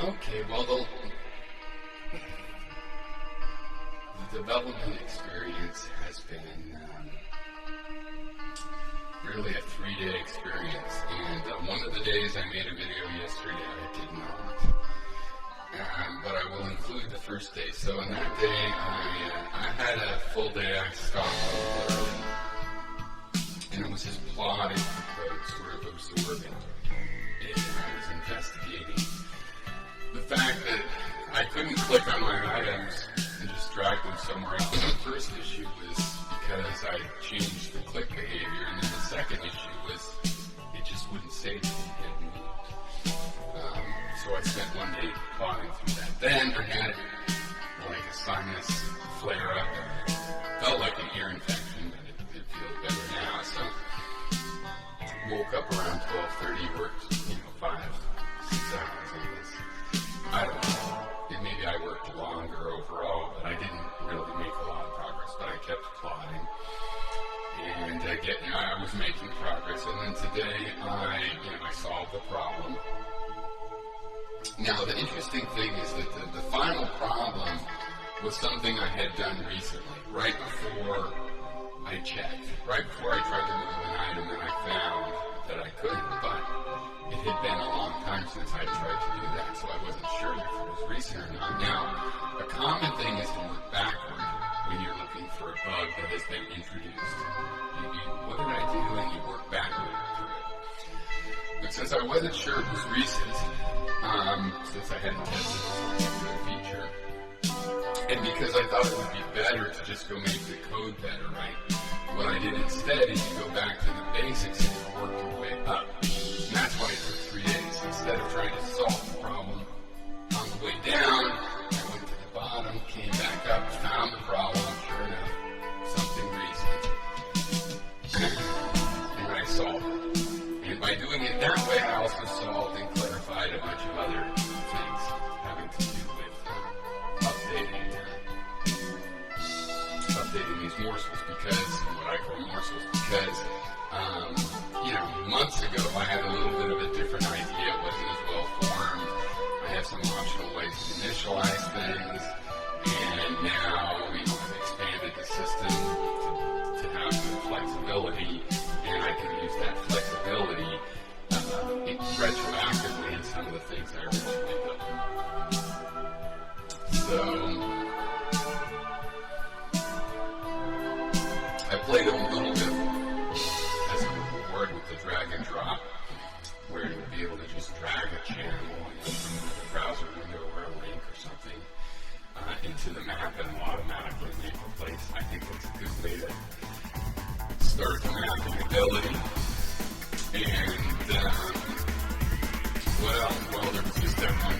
Okay, well, the development experience has been really a 3-day experience, and one of the days I made a video yesterday I did not, but I will include the first day. So on that day, I had a full day. I stopped a little early, and it was just plodding through code, sort of absorbing it, and I was investigating the fact that I couldn't click on my items and just drag them somewhere else. The first issue was because I changed the click behavior, and then the second issue was it just wouldn't save it had moved. So I spent one day plodding through that. Then I had like a sinus flare up, and it felt like an ear infection, but it feels better now. So woke up around 12:30, worked 5-6 hours on this. I don't know. Maybe I worked longer overall, but I didn't really make a lot of progress. But I kept plodding, and I was making progress. And then today, I solved the problem. Now, the interesting thing is that the final problem was something I had done recently, right before I checked, right before I tried to move an item, and I found that I couldn't, but it had been a long time since I tried to do that, so I wasn't sure if it was recent or not. Now, a common thing is to work backward when you're looking for a bug that has been introduced. What did I do? And you work backward through it. But since I wasn't sure it was recent, since I hadn't tested this particular feature, and because I thought it would be better to just go make the code better, right? What I did instead is you go back to the basics and you work your way up. And that's why it took 3 days. Instead of trying to solve the problem on the way down, I went to the bottom, came back up, found the problem, sure enough, something recent. And I solved it. And by doing it that way, I also solved and clarified a bunch of other things having to do with updating these morsels, because what I call morsels, because months ago I had a little bit of a different idea. It wasn't as well formed. I have some optional ways to initialize things, and now I've expanded the system to have some flexibility, and I can use that flexibility retroactively in some of the things I originally built. So I played a little bit as a reward with the drag and drop, where you would be able to just drag a channel from the browser window or a link or something into the map and automatically make a place. I think that's a good way to start the mapping ability. And well, there was just that one